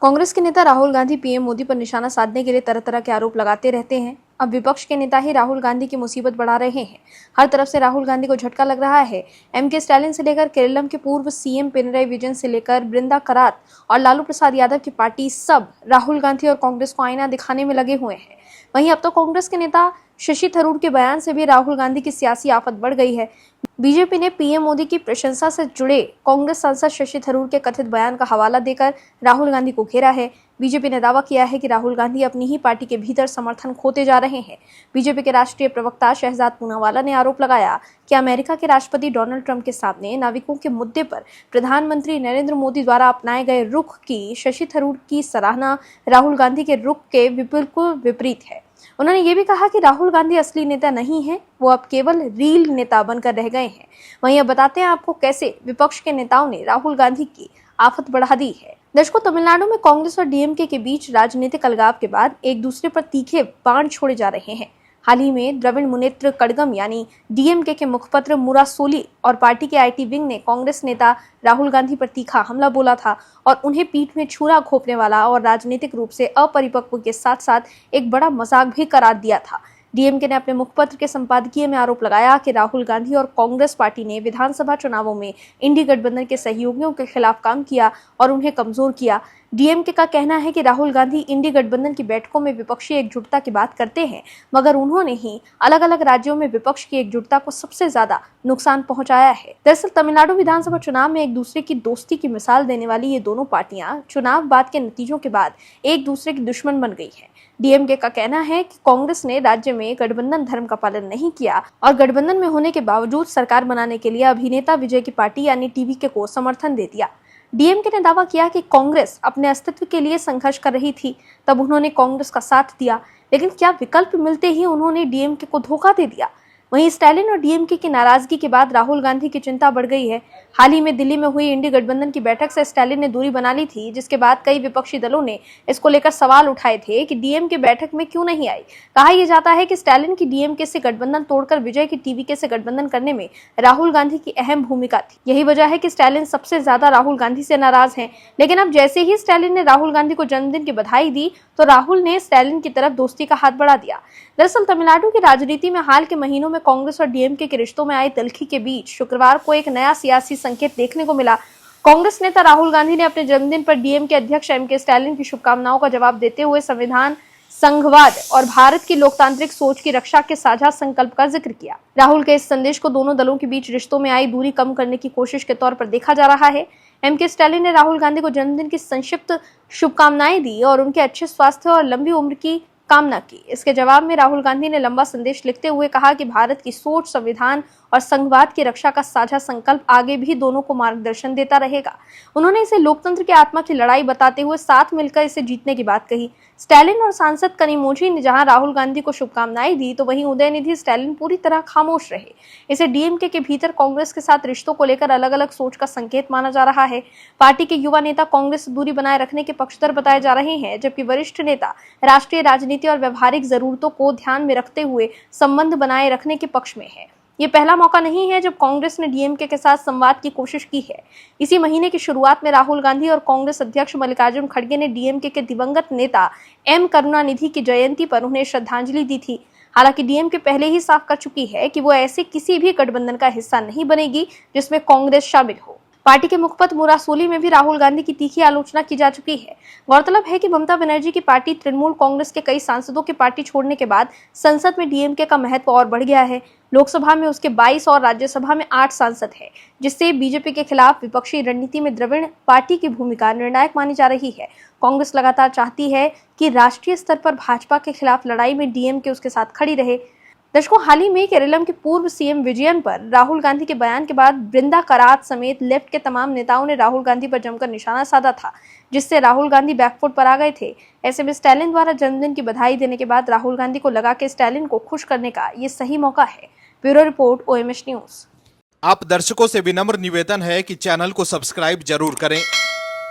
कांग्रेस के नेता राहुल गांधी पीएम मोदी पर निशाना साधने के लिए तरह तरह के आरोप लगाते रहते हैं। अब विपक्ष के नेता ही राहुल गांधी की मुसीबत बढ़ा रहे हैं। हर तरफ से राहुल गांधी को झटका लग रहा है। एमके स्टालिन से लेकर केरलम के पूर्व सीएम पिनराई विजयन से लेकर बृंदा करात और लालू प्रसाद यादव की पार्टी सब राहुल गांधी और कांग्रेस को आईना दिखाने में लगे हुए हैं। वहीं अब तो कांग्रेस के नेता शशि थरूर के बयान से भी राहुल गांधी की सियासी आफत बढ़ गई है। बीजेपी ने पीएम मोदी की प्रशंसा से जुड़े कांग्रेस सांसद शशि थरूर के कथित बयान का हवाला देकर राहुल गांधी को घेरा है। बीजेपी ने दावा किया है कि राहुल गांधी अपनी ही पार्टी के भीतर समर्थन खोते जा रहे हैं। बीजेपी के राष्ट्रीय प्रवक्ता शहजाद पूनावाला ने आरोप लगाया कि अमेरिका के राष्ट्रपति डोनाल्ड ट्रंप के सामने नाविकों के मुद्दे पर प्रधानमंत्री नरेंद्र मोदी द्वारा अपनाए गए रुख की शशि थरूर की सराहना राहुल गांधी के रुख के बिल्कुल विपरीत है। उन्होंने ये भी कहा कि राहुल गांधी असली नेता नहीं है, वो अब केवल रील नेता बनकर रह गए हैं। वहीं अब बताते हैं आपको कैसे विपक्ष के नेताओं ने राहुल गांधी की आफत बढ़ा दी है। दर्शकों, तमिलनाडु में कांग्रेस और डीएमके के बीच राजनीतिक अलगाव के बाद एक दूसरे पर तीखे बाण छोड़े जा रहे हैं। हाल ही में द्रविड़ मुनेत्र कड़गम यानी डीएमके के मुखपत्र मुरासोली और पार्टी के आईटी विंग ने कांग्रेस नेता राहुल गांधी पर तीखा हमला बोला था और उन्हें पीठ में छुरा घोंपने वाला और राजनीतिक रूप से अपरिपक्व के साथ साथ एक बड़ा मजाक भी करार दिया था। डीएमके ने अपने मुखपत्र के संपादकीय में आरोप लगाया कि राहुल गांधी और कांग्रेस पार्टी ने विधानसभा चुनावों में इंडी गठबंधन के सहयोगियों के खिलाफ काम किया और उन्हें कमजोर किया। डीएमके का कहना है कि राहुल गांधी इंडी गठबंधन की बैठकों में विपक्षी एकजुटता की बात करते हैं, मगर उन्होंने ही अलग अलग राज्यों में विपक्ष की एकजुटता को सबसे ज्यादा नुकसान पहुंचाया है। दरअसल तमिलनाडु विधानसभा चुनाव में एक दूसरे की दोस्ती की मिसाल देने वाली ये दोनों पार्टियां चुनाव बाद के नतीजों के बाद एक दूसरे की दुश्मन बन गई है। डीएमके का कहना है कि कांग्रेस ने राज्य में गठबंधन धर्म का पालन नहीं किया और गठबंधन में होने के बावजूद सरकार बनाने के लिए अभिनेता विजय की पार्टी यानी टीवीके को समर्थन दे दिया। डीएमके ने दावा किया कि कांग्रेस अपने अस्तित्व के लिए संघर्ष कर रही थी, तब उन्होंने कांग्रेस का साथ दिया, लेकिन क्या विकल्प मिलते ही उन्होंने डीएमके को धोखा दे दिया। वहीं स्टालिन और डीएमके की नाराजगी के बाद राहुल गांधी की चिंता बढ़ गई है। हाल ही में दिल्ली में हुई इंडी गठबंधन की बैठक से स्टालिन ने दूरी बना ली थी, जिसके बाद कई विपक्षी दलों ने इसको लेकर सवाल उठाए थे कि डीएमके बैठक में क्यों नहीं आई। कहा यह जाता है कि स्टालिन की डीएमके से गठबंधन तोड़कर विजय की टीवीके से गठबंधन करने में राहुल गांधी की अहम भूमिका थी। यही वजह है कि स्टालिन सबसे ज्यादा राहुल गांधी से नाराज हैं। लेकिन अब जैसे ही स्टालिन ने राहुल गांधी को जन्मदिन की बधाई दी तो राहुल ने स्टालिन की तरफ दोस्ती का हाथ बढ़ा दिया। दरअसल तमिलनाडु की राजनीति में हाल के महीनों में कांग्रेस और डीएमके के रिश्तों में आई तल्खी के बीच शुक्रवार को एक नया सियासी संकेत देखने को मिला। कांग्रेस नेता राहुल गांधी ने अपने जन्मदिन पर डीएमके अध्यक्ष एमके स्टालिन की शुभकामनाओं का जवाब देते हुए संविधान, संघवाद और भारत की लोकतांत्रिक सोच की रक्षा के साझा संकल्प का जिक्र किया। राहुल के इस संदेश को दोनों दलों के बीच रिश्तों में आई दूरी कम करने की कोशिश के तौर पर देखा जा रहा है। एमके स्टालिन ने राहुल गांधी को जन्मदिन की संक्षिप्त शुभकामनाएं दी और उनके अच्छे स्वास्थ्य और लंबी उम्र की कामना की। इसके जवाब में राहुल गांधी ने लंबा संदेश लिखते हुए कहा कि भारत की सोच, संविधान और संघवाद की रक्षा का साझा संकल्प आगे भी दोनों को मार्गदर्शन देता रहेगा। उन्होंने इसे लोकतंत्र की आत्मा की लड़ाई बताते हुए साथ मिलकर इसे जीतने की बात कही। स्टालिन और सांसद कनिमोझी ने जहां राहुल गांधी को शुभकामनाएं दी, तो वहीं उदयनिधि स्टालिन पूरी तरह खामोश रहे। इसे डीएमके के भीतर कांग्रेस के साथ रिश्तों को लेकर अलग अलग सोच का संकेत माना जा रहा है। पार्टी के युवा नेता कांग्रेस से दूरी बनाए रखने के पक्षधर बताए जा रहे हैं, जबकि वरिष्ठ नेता राष्ट्रीय राजनीति और व्यवहारिक जरूरतों को ध्यान में रखते हुए संबंध बनाए रखने के पक्ष में है। ये पहला मौका नहीं है जब कांग्रेस ने डीएमके के साथ संवाद की कोशिश की है। इसी महीने की शुरुआत में राहुल गांधी और कांग्रेस अध्यक्ष मल्लिकार्जुन खड़गे ने डीएमके के दिवंगत नेता एम करुणानिधि की जयंती पर उन्हें श्रद्धांजलि दी थी। हालांकि डीएमके पहले ही साफ कर चुकी है कि वो ऐसे किसी भी गठबंधन का हिस्सा नहीं बनेगी जिसमें कांग्रेस शामिल हो। पार्टी के मुखपत्र मुरासोली में भी राहुल गांधी की तीखी आलोचना की जा चुकी है। गौरतलब है कि ममता बनर्जी की पार्टी तृणमूल कांग्रेस के कई सांसदों के पार्टी छोड़ने के बाद संसद में डीएमके का महत्व और बढ़ गया है। लोकसभा में उसके 22 और राज्यसभा में 8 सांसद हैं, जिससे बीजेपी के खिलाफ विपक्षी रणनीति में द्रविड़ पार्टी की भूमिका निर्णायक मानी जा रही है। कांग्रेस लगातार चाहती है कि राष्ट्रीय स्तर पर भाजपा के खिलाफ लड़ाई में डीएमके उसके साथ खड़ी रहे। दर्शकों, हाल ही में केरलम के पूर्व सीएम विजयन पर राहुल गांधी के बयान के बाद बृंदा करात समेत लेफ्ट के तमाम नेताओं ने राहुल गांधी पर जमकर निशाना साधा था, जिससे राहुल गांधी बैकफुट पर आ गए थे। ऐसे में स्टालिन द्वारा जन्मदिन की बधाई देने के बाद राहुल गांधी को लगा कि स्टालिन को खुश करने का ये सही मौका है। Bureau report, OMH news. आप दर्शकों से विनम्र निवेदन है कि चैनल को सब्सक्राइब जरूर करें